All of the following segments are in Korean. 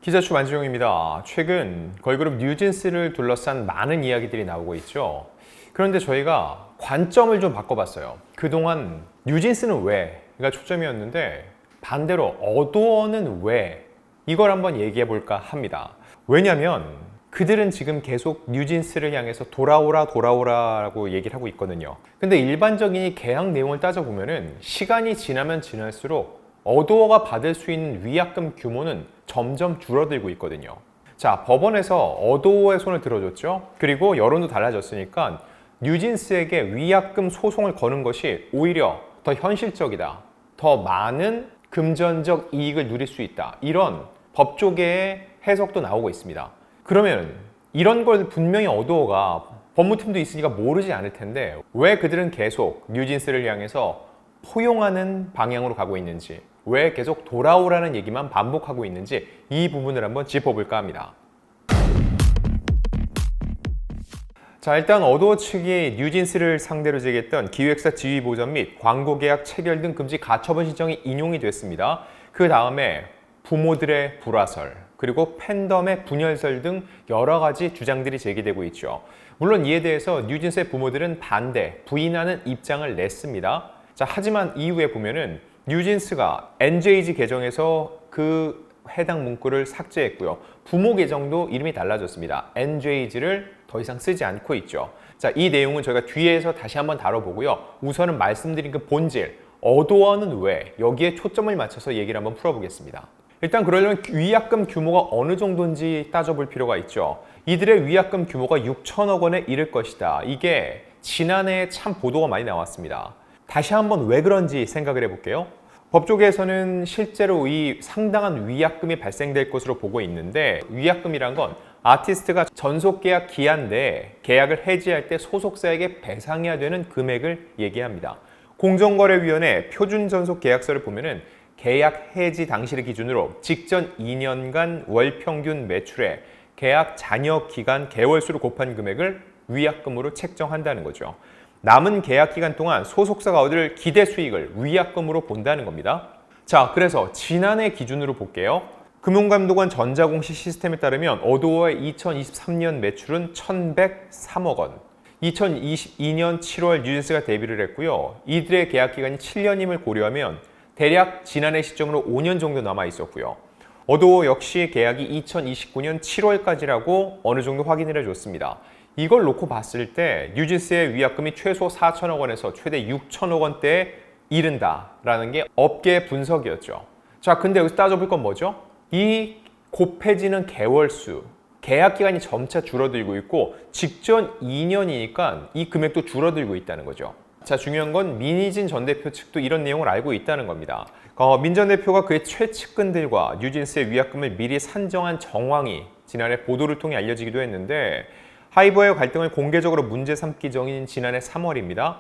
기자추 만지용입니다. 최근 걸그룹 뉴진스를 둘러싼 많은 이야기들이 나오고 있죠. 그런데 저희가 관점을 좀 바꿔봤어요. 그동안 뉴진스는 왜가 초점이었는데 반대로 어도어는 왜? 이걸 한번 얘기해 볼까 합니다. 왜냐면 그들은 지금 계속 뉴진스를 향해서 돌아오라라고 얘기를 하고 있거든요. 근데 일반적인 이 계약 내용을 따져보면은 시간이 지나면 지날수록 어도어가 받을 수 있는 위약금 규모는 점점 줄어들고 있거든요. 자, 법원에서 어도어의 손을 들어줬죠. 그리고 여론도 달라졌으니까 뉴진스에게 위약금 소송을 거는 것이 오히려 더 현실적이다. 더 많은 금전적 이익을 누릴 수 있다. 이런 법조계의 해석도 나오고 있습니다. 그러면 이런 걸 분명히 어도어가 법무팀도 있으니까 모르지 않을 텐데 왜 그들은 계속 뉴진스를 향해서 포용하는 방향으로 가고 있는지, 왜 계속 돌아오라는 얘기만 반복하고 있는지 이 부분을 한번 짚어볼까 합니다. 자, 일단 어도어 측이 뉴진스를 상대로 제기했던 기획사 지위 보전 및 광고 계약 체결 등 금지 가처분 신청이 인용이 됐습니다. 그 다음에 부모들의 불화설, 그리고 팬덤의 분열설 등 여러 가지 주장들이 제기되고 있죠. 물론 이에 대해서 뉴진스의 부모들은 반대, 부인하는 입장을 냈습니다. 자, 하지만 이후에 보면은 뉴진스가 NJG 계정에서 그 해당 문구를 삭제했고요. 부모 계정도 이름이 달라졌습니다. NJG를 더 이상 쓰지 않고 있죠. 자, 이 내용은 저희가 뒤에서 다시 한번 다뤄보고요. 우선은 말씀드린 그 본질, 어도어는 왜? 여기에 초점을 맞춰서 얘기를 한번 풀어보겠습니다. 일단 그러려면 위약금 규모가 어느 정도인지 따져볼 필요가 있죠. 이들의 위약금 규모가 6천억 원에 이를 것이다. 이게 지난해에 참 보도가 많이 나왔습니다. 다시 한번 왜 그런지 생각을 해볼게요. 법조계에서는 실제로 이 상당한 위약금이 발생될 것으로 보고 있는데, 위약금이란 건 아티스트가 전속계약 기한 내에 계약을 해지할 때 소속사에게 배상해야 되는 금액을 얘기합니다. 공정거래위원회 표준전속계약서를 보면은 계약 해지 당시를 기준으로 직전 2년간 월 평균 매출에 계약 잔여 기간 개월수를 곱한 금액을 위약금으로 책정한다는 거죠. 남은 계약 기간 동안 소속사가 얻을 기대 수익을 위약금으로 본다는 겁니다. 자, 그래서 지난해 기준으로 볼게요. 금융감독원 전자공시 시스템에 따르면 어도어의 2023년 매출은 1,103억 원. 2022년 7월 뉴진스가 데뷔를 했고요. 이들의 계약 기간이 7년임을 고려하면 대략 지난해 시점으로 5년 정도 남아 있었고요. 어도어 역시 계약이 2029년 7월까지라고 어느 정도 확인을 해줬습니다. 이걸 놓고 봤을 때 뉴진스의 위약금이 최소 4천억 원에서 최대 6천억 원대에 이른다라는 게 업계 분석이었죠. 자, 근데 여기서 따져볼 건 뭐죠? 이 곱해지는 개월수, 계약 기간이 점차 줄어들고 있고 직전 2년이니까 이 금액도 줄어들고 있다는 거죠. 자, 중요한 건 민희진 전 대표 측도 이런 내용을 알고 있다는 겁니다. 민 전 대표가 그의 최측근들과 뉴진스의 위약금을 미리 산정한 정황이 지난해 보도를 통해 알려지기도 했는데, 하이버의 갈등을 공개적으로 문제 삼기 전인 지난해 3월입니다.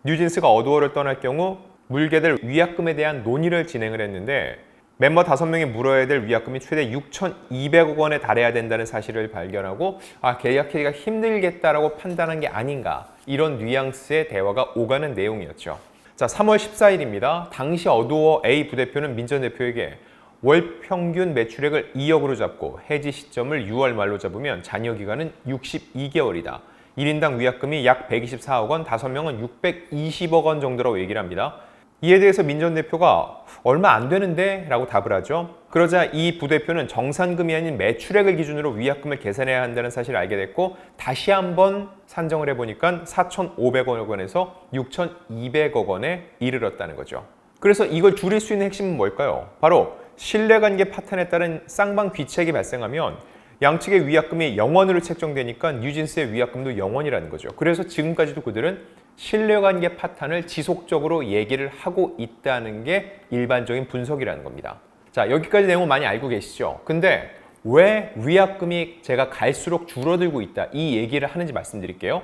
뉴진스가 어도어를 떠날 경우 물게 될 위약금에 대한 논의를 진행을 했는데, 멤버 5명이 물어야 될 위약금이 최대 6,200억 원에 달해야 된다는 사실을 발견하고 계약하기가 힘들겠다라고 판단한 게 아닌가, 이런 뉘앙스의 대화가 오가는 내용이었죠. 자, 3월 14일입니다. 당시 어도어 A 부대표는 민 전 대표에게 월 평균 매출액을 2억으로 잡고 해지 시점을 6월 말로 잡으면 잔여 기간은 62개월이다. 1인당 위약금이 약 124억 원, 5명은 620억 원 정도라고 얘기를 합니다. 이에 대해서 민 전 대표가 얼마 안 되는데? 라고 답을 하죠. 그러자 이 부대표는 정산금이 아닌 매출액을 기준으로 위약금을 계산해야 한다는 사실을 알게 됐고, 다시 한번 산정을 해보니까 4,500억 원에서 6,200억 원에 이르렀다는 거죠. 그래서 이걸 줄일 수 있는 핵심은 뭘까요? 바로 신뢰관계 파탄에 따른 쌍방 귀책이 발생하면 양측의 위약금이 0원으로 책정되니까 뉴진스의 위약금도 0원이라는 거죠. 그래서 지금까지도 그들은 신뢰관계 파탄을 지속적으로 얘기를 하고 있다는 게 일반적인 분석이라는 겁니다. 자, 여기까지 내용은 많이 알고 계시죠? 근데 왜 위약금이 제가 갈수록 줄어들고 있다, 이 얘기를 하는지 말씀드릴게요.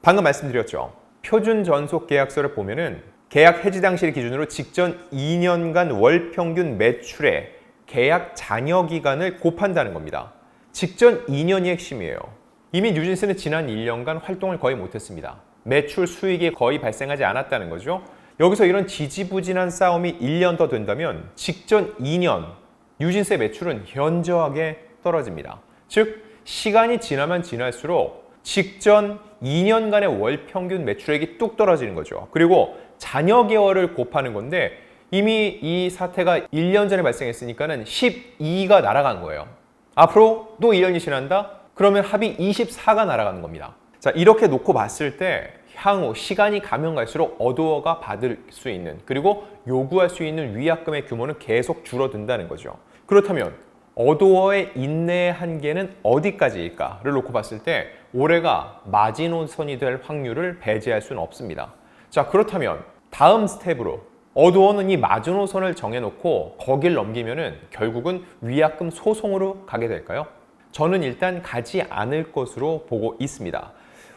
방금 말씀드렸죠. 표준 전속 계약서를 보면은 계약 해지 당시를 기준으로 직전 2년간 월 평균 매출에 계약 잔여 기간을 곱한다는 겁니다. 직전 2년이 핵심이에요. 이미 뉴진스는 지난 1년간 활동을 거의 못했습니다. 매출 수익이 거의 발생하지 않았다는 거죠. 여기서 이런 지지부진한 싸움이 1년 더 된다면 직전 2년 뉴진스의 매출은 현저하게 떨어집니다. 즉 시간이 지나면 지날수록 직전 2년간의 월 평균 매출액이 뚝 떨어지는 거죠. 그리고 잔여 개월을 곱하는 건데 이미 이 사태가 1년 전에 발생했으니까는 12가 날아간 거예요. 앞으로 또 1년이 지난다? 그러면 합이 24가 날아가는 겁니다. 자, 이렇게 놓고 봤을 때 향후 시간이 가면 갈수록 어도어가 받을 수 있는 그리고 요구할 수 있는 위약금의 규모는 계속 줄어든다는 거죠. 그렇다면 어도어의 인내의 한계는 어디까지일까를 놓고 봤을 때 올해가 마지노선이 될 확률을 배제할 수는 없습니다. 자, 그렇다면 다음 스텝으로 어도어는 이 마지노선을 정해놓고 거길 넘기면은 결국은 위약금 소송으로 가게 될까요? 저는 일단 가지 않을 것으로 보고 있습니다.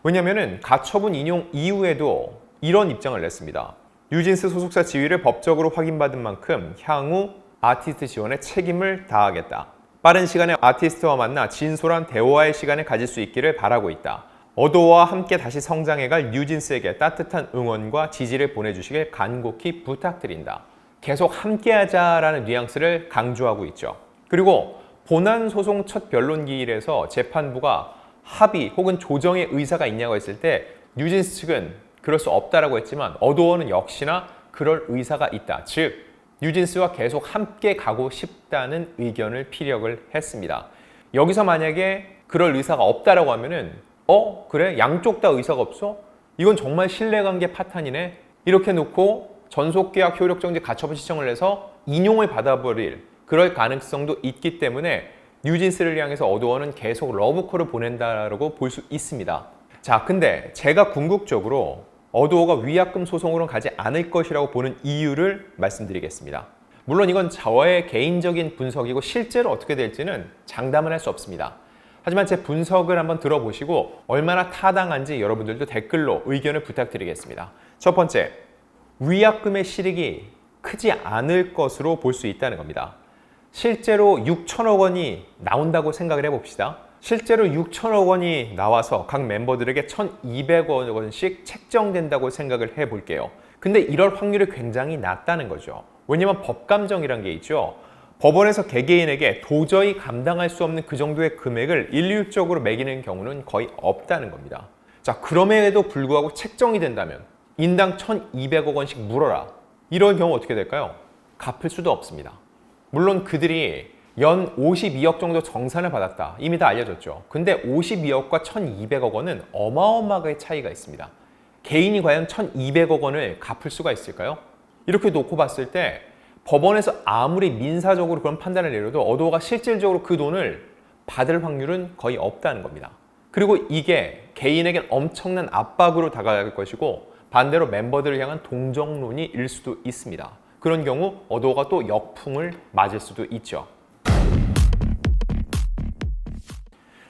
왜냐면은 가처분 인용 이후에도 이런 입장을 냈습니다. 뉴진스 소속사 지위를 법적으로 확인받은 만큼 향후 아티스트 지원에 책임을 다하겠다. 빠른 시간에 아티스트와 만나 진솔한 대화의 시간을 가질 수 있기를 바라고 있다. 어도어와 함께 다시 성장해갈 뉴진스에게 따뜻한 응원과 지지를 보내주시길 간곡히 부탁드린다. 계속 함께하자라는 뉘앙스를 강조하고 있죠. 그리고 본안 소송 첫 변론 기일에서 재판부가 합의 혹은 조정의 의사가 있냐고 했을 때 뉴진스 측은 그럴 수 없다라고 했지만 어도어는 역시나 그럴 의사가 있다. 즉 뉴진스와 계속 함께 가고 싶다는 의견을 피력을 했습니다. 여기서 만약에 그럴 의사가 없다라고 하면은 그래? 양쪽 다 의사가 없어? 이건 정말 신뢰관계 파탄이네? 이렇게 놓고 전속계약 효력정지 가처분 신청을 해서 인용을 받아버릴 그럴 가능성도 있기 때문에 뉴진스를 향해서 어도어는 계속 러브콜을 보낸다라고 볼 수 있습니다. 자, 근데 제가 궁극적으로 어도어가 위약금 소송으로는 가지 않을 것이라고 보는 이유를 말씀드리겠습니다. 물론 이건 저의 개인적인 분석이고 실제로 어떻게 될지는 장담을 할 수 없습니다. 하지만 제 분석을 한번 들어보시고 얼마나 타당한지 여러분들도 댓글로 의견을 부탁드리겠습니다. 첫 번째, 위약금의 실익이 크지 않을 것으로 볼 수 있다는 겁니다. 실제로 6천억 원이 나온다고 생각을 해봅시다. 실제로 6천억 원이 나와서 각 멤버들에게 1,200억 원씩 책정된다고 생각을 해볼게요. 근데 이럴 확률이 굉장히 낮다는 거죠. 왜냐면 법감정이란 게 있죠. 법원에서 개개인에게 도저히 감당할 수 없는 그 정도의 금액을 일률적으로 매기는 경우는 거의 없다는 겁니다. 자, 그럼에도 불구하고 책정이 된다면 인당 1,200억 원씩 물어라. 이런 경우 어떻게 될까요? 갚을 수도 없습니다. 물론 그들이 연 52억 정도 정산을 받았다. 이미 다 알려졌죠. 근데 52억과 1,200억 원은 어마어마하게 차이가 있습니다. 개인이 과연 1,200억 원을 갚을 수가 있을까요? 이렇게 놓고 봤을 때 법원에서 아무리 민사적으로 그런 판단을 내려도 어도어가 실질적으로 그 돈을 받을 확률은 거의 없다는 겁니다. 그리고 이게 개인에겐 엄청난 압박으로 다가갈 것이고 반대로 멤버들을 향한 동정론이 일 수도 있습니다. 그런 경우 어도어가 또 역풍을 맞을 수도 있죠.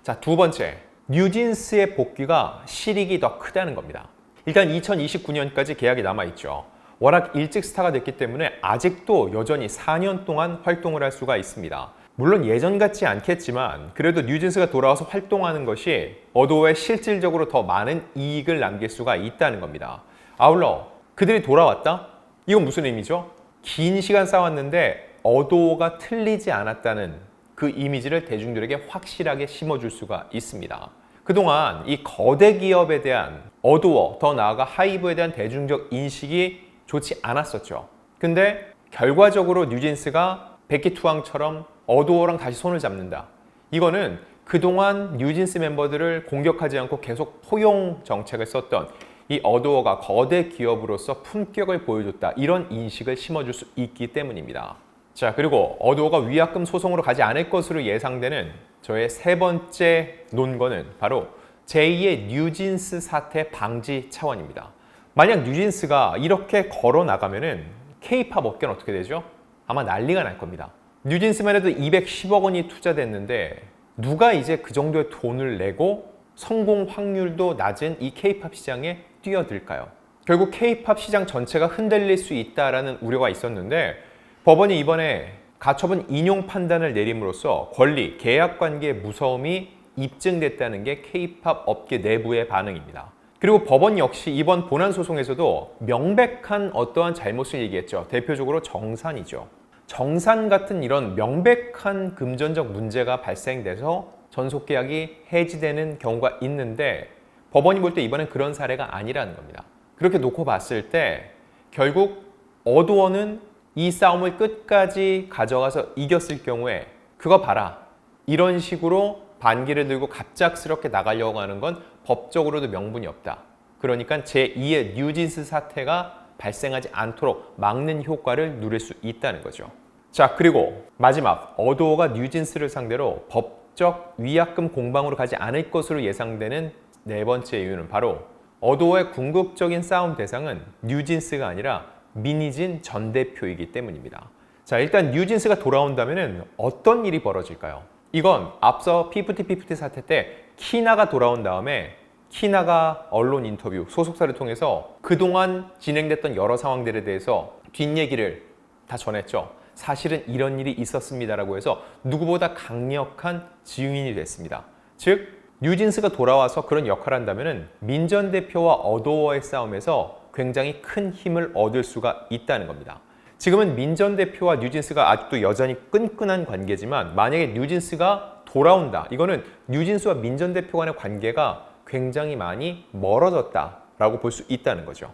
자, 두 번째, 뉴진스의 복귀가 실익이 더 크다는 겁니다. 일단 2029년까지 계약이 남아있죠. 워낙 일찍 스타가 됐기 때문에 아직도 여전히 4년 동안 활동을 할 수가 있습니다. 물론 예전 같지 않겠지만 그래도 뉴진스가 돌아와서 활동하는 것이 어도어에 실질적으로 더 많은 이익을 남길 수가 있다는 겁니다. 아울러 그들이 돌아왔다? 이건 무슨 의미죠? 긴 시간 싸웠는데 어도어가 틀리지 않았다는 그 이미지를 대중들에게 확실하게 심어줄 수가 있습니다. 그동안 이 거대 기업에 대한 어도어, 더 나아가 하이브에 대한 대중적 인식이 좋지 않았었죠. 근데 결과적으로 뉴진스가 백기투항처럼 어도어랑 다시 손을 잡는다. 이거는 그동안 뉴진스 멤버들을 공격하지 않고 계속 포용 정책을 썼던 이 어도어가 거대 기업으로서 품격을 보여줬다. 이런 인식을 심어줄 수 있기 때문입니다. 자, 그리고 어도어가 위약금 소송으로 가지 않을 것으로 예상되는 저의 세 번째 논거는 바로 제2의 뉴진스 사태 방지 차원입니다. 만약 뉴진스가 이렇게 걸어 나가면은 K-팝 업계는 어떻게 되죠? 아마 난리가 날 겁니다. 뉴진스만 해도 210억 원이 투자됐는데 누가 이제 그 정도의 돈을 내고 성공 확률도 낮은 이 K-팝 시장에 뛰어들까요? 결국 K-팝 시장 전체가 흔들릴 수 있다라는 우려가 있었는데 법원이 이번에 가처분 인용 판단을 내림으로써 권리, 계약 관계의 무서움이 입증됐다는 게 K-팝 업계 내부의 반응입니다. 그리고 법원 역시 이번 본안 소송에서도 명백한 어떠한 잘못을 얘기했죠. 대표적으로 정산이죠. 정산 같은 이런 명백한 금전적 문제가 발생돼서 전속계약이 해지되는 경우가 있는데 법원이 볼 때 이번엔 그런 사례가 아니라는 겁니다. 그렇게 놓고 봤을 때 결국 어도어는 이 싸움을 끝까지 가져가서 이겼을 경우에 그거 봐라, 이런 식으로 반기를 들고 갑작스럽게 나가려고 하는 건 법적으로도 명분이 없다. 그러니까 제2의 뉴진스 사태가 발생하지 않도록 막는 효과를 누릴 수 있다는 거죠. 자, 그리고 마지막, 어도어가 뉴진스를 상대로 법적 위약금 공방으로 가지 않을 것으로 예상되는 네 번째 이유는 바로 어도어의 궁극적인 싸움 대상은 뉴진스가 아니라 민희진 전 대표이기 때문입니다. 자, 일단 뉴진스가 돌아온다면 어떤 일이 벌어질까요? 이건 앞서 피프티 사태 때 키나가 돌아온 다음에 키나가 언론 인터뷰, 소속사를 통해서 그동안 진행됐던 여러 상황들에 대해서 뒷얘기를 다 전했죠. 사실은 이런 일이 있었습니다라고 해서 누구보다 강력한 증인이 됐습니다. 즉, 뉴진스가 돌아와서 그런 역할을 한다면 민 전 대표와 어도어의 싸움에서 굉장히 큰 힘을 얻을 수가 있다는 겁니다. 지금은 민 전 대표와 뉴진스가 아직도 여전히 끈끈한 관계지만 만약에 뉴진스가 돌아온다. 이거는 뉴진스와 민 전 대표 간의 관계가 굉장히 많이 멀어졌다라고 볼 수 있다는 거죠.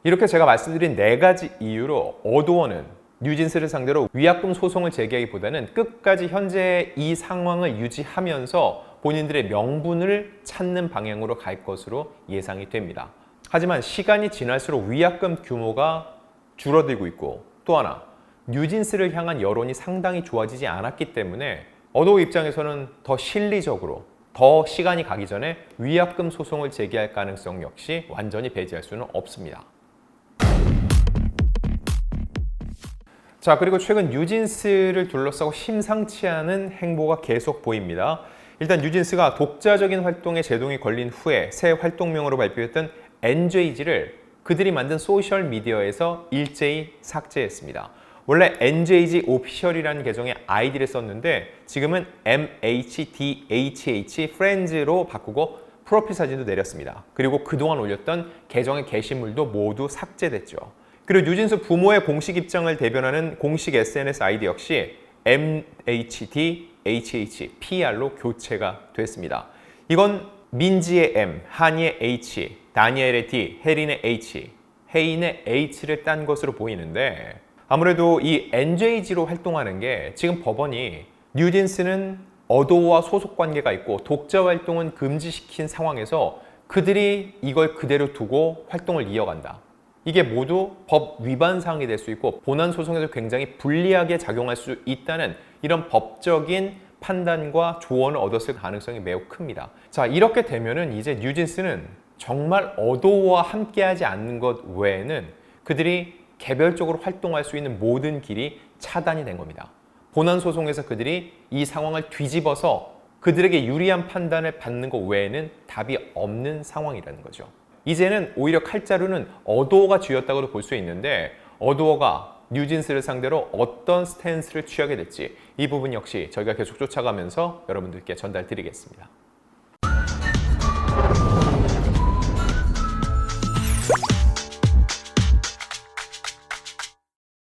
이렇게 제가 말씀드린 네 가지 이유로 어도어는 뉴진스를 상대로 위약금 소송을 제기하기보다는 끝까지 현재의 이 상황을 유지하면서 본인들의 명분을 찾는 방향으로 갈 것으로 예상이 됩니다. 하지만 시간이 지날수록 위약금 규모가 줄어들고 있고 또 하나 뉴진스를 향한 여론이 상당히 좋아지지 않았기 때문에 어도어 입장에서는 더 실리적으로 더 시간이 가기 전에 위약금 소송을 제기할 가능성 역시 완전히 배제할 수는 없습니다. 자, 그리고 최근 뉴진스를 둘러싸고 심상치 않은 행보가 계속 보입니다. 일단 뉴진스가 독자적인 활동에 제동이 걸린 후에 새 활동명으로 발표했던 NJG를 그들이 만든 소셜미디어에서 일제히 삭제했습니다. 원래 NJG 오피셜이라는 계정의 아이디를 썼는데 지금은 MHDHH Friends로 바꾸고 프로필 사진도 내렸습니다. 그리고 그동안 올렸던 계정의 게시물도 모두 삭제됐죠. 그리고 뉴진스 부모의 공식 입장을 대변하는 공식 SNS 아이디 역시 MHDHHPR로 교체가 됐습니다. 이건 민지의 M, 한이의 H, 다니엘의 D, 혜린의 H, 혜인의 H를 딴 것으로 보이는데 아무래도 이 NJG로 활동하는 게 지금 법원이 뉴진스는 어도어와 소속 관계가 있고 독자 활동은 금지시킨 상황에서 그들이 이걸 그대로 두고 활동을 이어간다. 이게 모두 법 위반 사항이 될 수 있고 본안 소송에서 굉장히 불리하게 작용할 수 있다는 이런 법적인 판단과 조언을 얻었을 가능성이 매우 큽니다. 자, 이렇게 되면은 이제 뉴진스는 정말 어도어와 함께하지 않는 것 외에는 그들이 개별적으로 활동할 수 있는 모든 길이 차단이 된 겁니다. 본안 소송에서 그들이 이 상황을 뒤집어서 그들에게 유리한 판단을 받는 것 외에는 답이 없는 상황이라는 거죠. 이제는 오히려 칼자루는 어도어가 쥐었다고도 볼 수 있는데 어도어가 뉴진스를 상대로 어떤 스탠스를 취하게 될지 이 부분 역시 저희가 계속 쫓아가면서 여러분들께 전달드리겠습니다.